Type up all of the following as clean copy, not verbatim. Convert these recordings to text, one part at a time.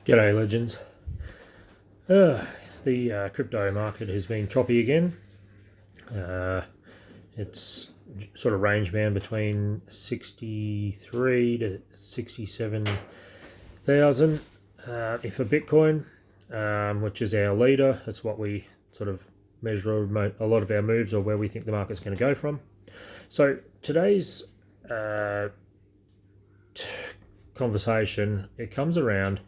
G'day, legends. Uh, the crypto market has been choppy again. It's sort of range bound between 63 to 67,000. If a Bitcoin, which is our leader, that's what we sort of measure a lot of our moves or where we think the market's going to go from. So today's conversation, it comes around.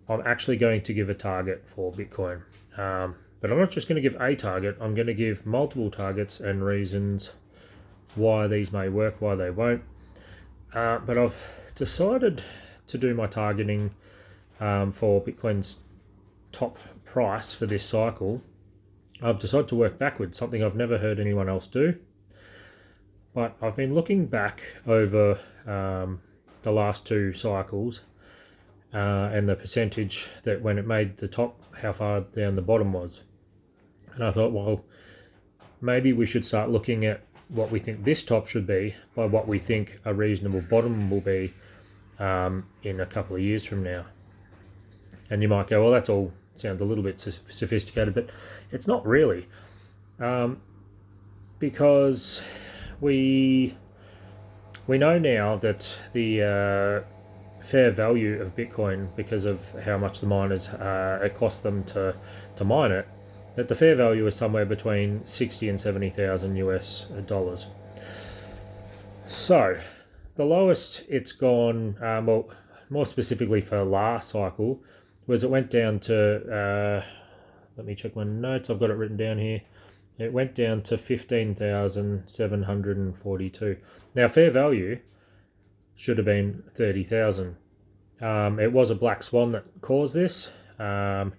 I'm actually going to give a target for Bitcoin. But I'm not just going to give a target, I'm going to give multiple targets and reasons why these may work, why they won't. But I've decided to do my targeting for Bitcoin's top price for this cycle. I've decided to work backwards, something I've never heard anyone else do. But I've been looking back over the last two cycles and the percentage that when it made the top, how far down the bottom was. And I thought, well, maybe we should start looking at what we think this top should be by what we think a reasonable bottom will be in a couple of years from now. And you might go, well, that's all sounds a little bit sophisticated, but it's not really. Because we know now that the fair value of Bitcoin, because of how much the miners it costs them to mine it, that the fair value is somewhere between 60 and 70,000 US dollars. So the lowest it's gone, well, more specifically for last cycle, was it went down to, let me check my notes, I've got it written down here. It went down to 15,742. Now fair value should have been 30,000. It was a black swan that caused this, but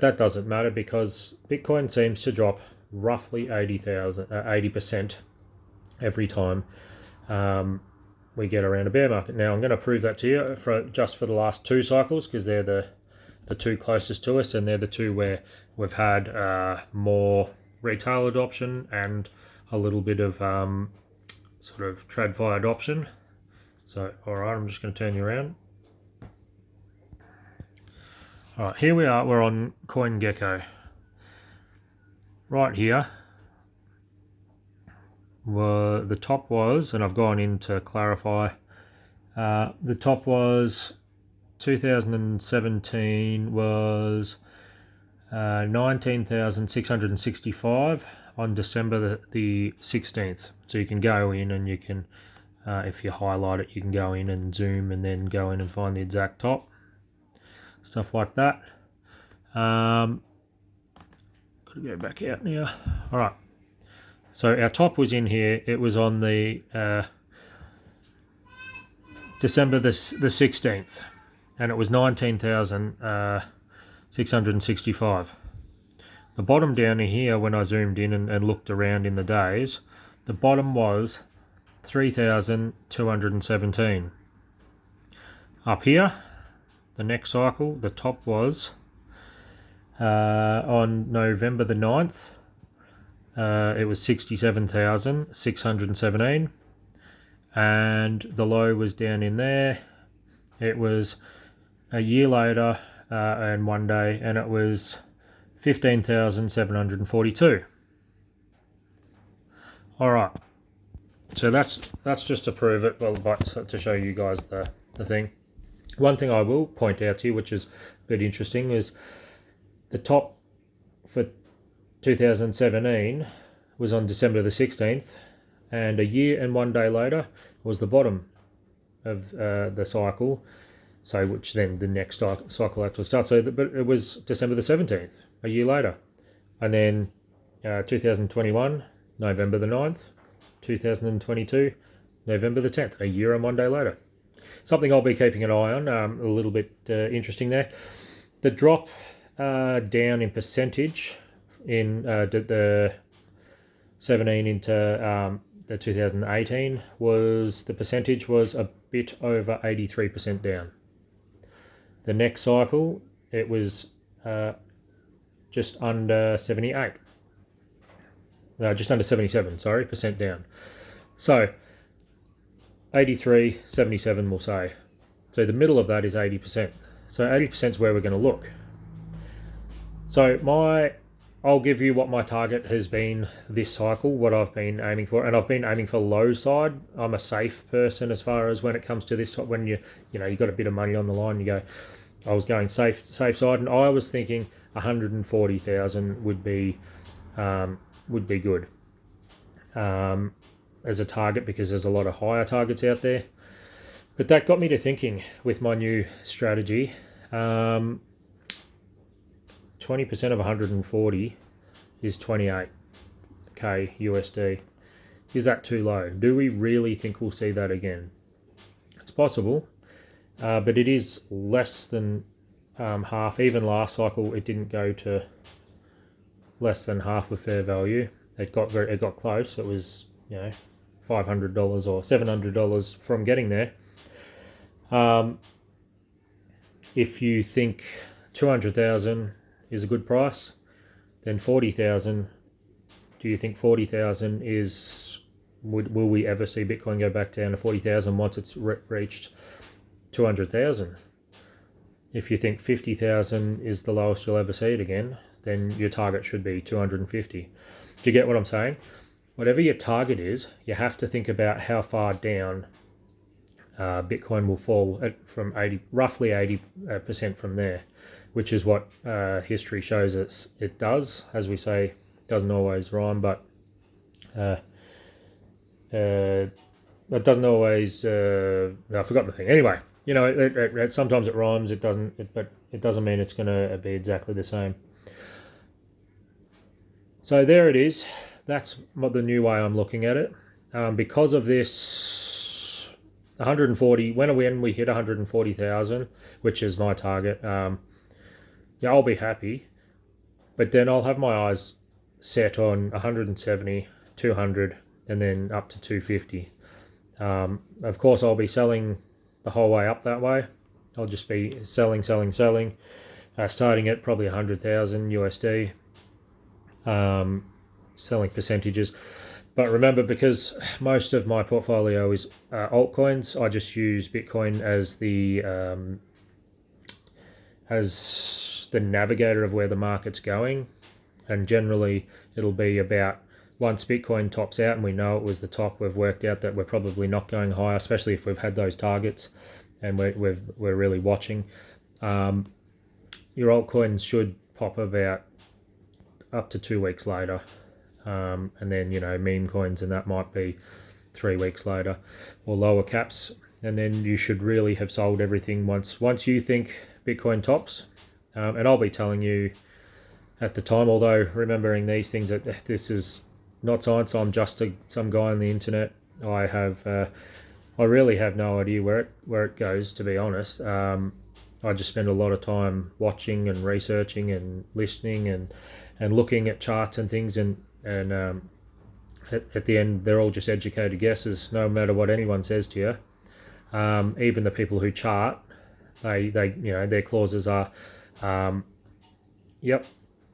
that doesn't matter because Bitcoin seems to drop roughly 80% every time we get around a bear market. Now I'm going to prove that to you just for the last two cycles because they're the two closest to us and they're the two where we've had more retail adoption and a little bit of sort of TradFi adoption. So, alright, I'm just going to turn you around. Alright, here we are, we're on CoinGecko. Right here, the top was, and I've gone in to clarify, the top was 2017 was 19,665 on December the 16th. So you can go in and you can, if you highlight it, you can go in and zoom and then go in and find the exact top. Stuff like that. Got to go back out now. All right. So our top was in here. It was on the December the 16th, and it was 19,665. The bottom down here, when I zoomed in and looked around in the days, the bottom was 3,217. Up here, the next cycle, the top was on November the 9th, it was 67,617, and the low was down in there. It was a year later and 1 day, and it was 15,742. All right, so that's just to prove it, well, to show you guys the thing. One thing I will point out to you, which is a bit interesting, is the top for 2017 was on December the 16th, and a year and 1 day later was the bottom of the cycle. So, which then the next cycle actually starts. So, but it was December the 17th, a year later, and then 2021, November the 9th, 2022, November the 10th, a year and 1 day later. Something I'll be keeping an eye on, a little bit interesting there. The drop down in percentage in the 17 into the 2018 was, the percentage was a bit over 83% down. The next cycle, it was just under 78. No, just under 77, sorry, percent down. So 83, 77 we'll say. So the middle of that is 80%. So 80% is where we're going to look. So I'll give you what my target has been this cycle, what I've been aiming for, and I've been aiming for low side. I'm a safe person as far as when it comes to this type. When you got a bit of money on the line, you go. I was going safe side, and I was thinking 140,000 would be good as a target, because there's a lot of higher targets out there. But that got me to thinking with my new strategy. 20% of 140 is 28k USD. Is that too low? Do we really think we'll see that again? It's possible, but it is less than half. Even last cycle, it didn't go to less than half of fair value. It got close. It was $500 or $700 from getting there. If you think 200,000 is a good price, then 40,000. Do you think 40,000 is? Will we ever see Bitcoin go back down to 40,000 once it's reached 200,000? If you think 50,000 is the lowest you'll ever see it again, then your target should be 250. Do you get what I'm saying? Whatever your target is, you have to think about how far down Bitcoin will fall from roughly 80% from there, which is what history shows it does. As we say, it doesn't always rhyme, but it doesn't always. I forgot the thing. Anyway, sometimes it rhymes. It doesn't. But it doesn't mean it's going to be exactly the same. So there it is. That's the new way I'm looking at it. Because of this 140, when we hit 140,000, which is my target, I'll be happy. But then I'll have my eyes set on 170, 200, and then up to 250. Of course, I'll be selling the whole way up that way. I'll just be selling, starting at probably 100,000 USD. Selling percentages, but remember, because most of my portfolio is altcoins, I just use Bitcoin as the navigator of where the market's going, and generally it'll be about, once Bitcoin tops out and we know it was the top, we've worked out that we're probably not going higher, especially if we've had those targets and we're really watching. Your altcoins should pop about up to 2 weeks later, and then meme coins, and that might be 3 weeks later, or lower caps, and then you should really have sold everything once you think Bitcoin tops. And I'll be telling you at the time, although remembering these things, that this is not science. I'm just some guy on the internet. I really have no idea where it goes, to be honest. I just spend a lot of time watching and researching and listening and looking at charts and things, and at the end they're all just educated guesses, no matter what anyone says to you. Even the people who chart, they their clauses are, yep,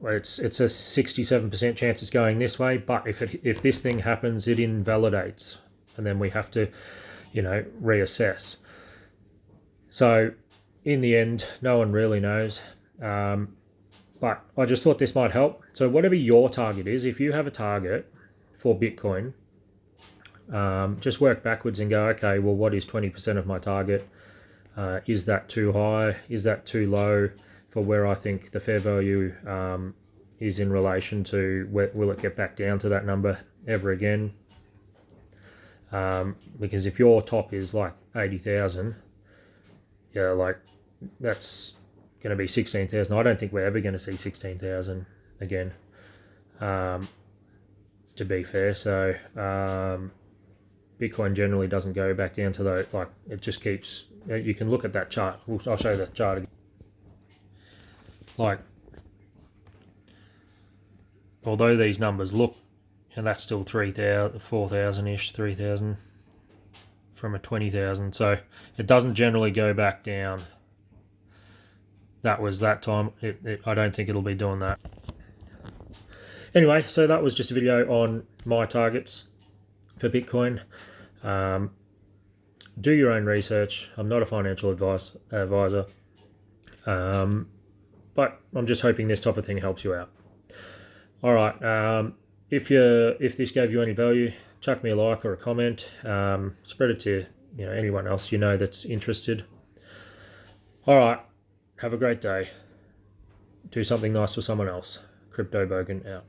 it's a 67% chance it's going this way, but if this thing happens, it invalidates, and then we have to reassess. So in the end, no one really knows. But I just thought this might help. So whatever your target is, if you have a target for Bitcoin, just work backwards and go, okay, well, what is 20% of my target? Is that too high? Is that too low for where I think the fair value is in relation to will it get back down to that number ever again? Because if your top is like 80,000, that's going to be 16,000. I don't think we're ever going to see 16,000 again, to be fair. So Bitcoin generally doesn't go back down to the, it just keeps, you can look at that chart. I'll show you that chart again. Although these numbers look, and that's still 3,000, 4,000-ish, 3,000 from a 20,000. So it doesn't generally go back down. That was that time. I don't think it'll be doing that. Anyway, so that was just a video on my targets for Bitcoin. Do your own research. I'm not a financial advisor. But I'm just hoping this type of thing helps you out. All right. If this gave you any value, chuck me a like or a comment. Spread it to anyone else you know that's interested. All right. Have a great day. Do something nice for someone else. Crypto Bogan out.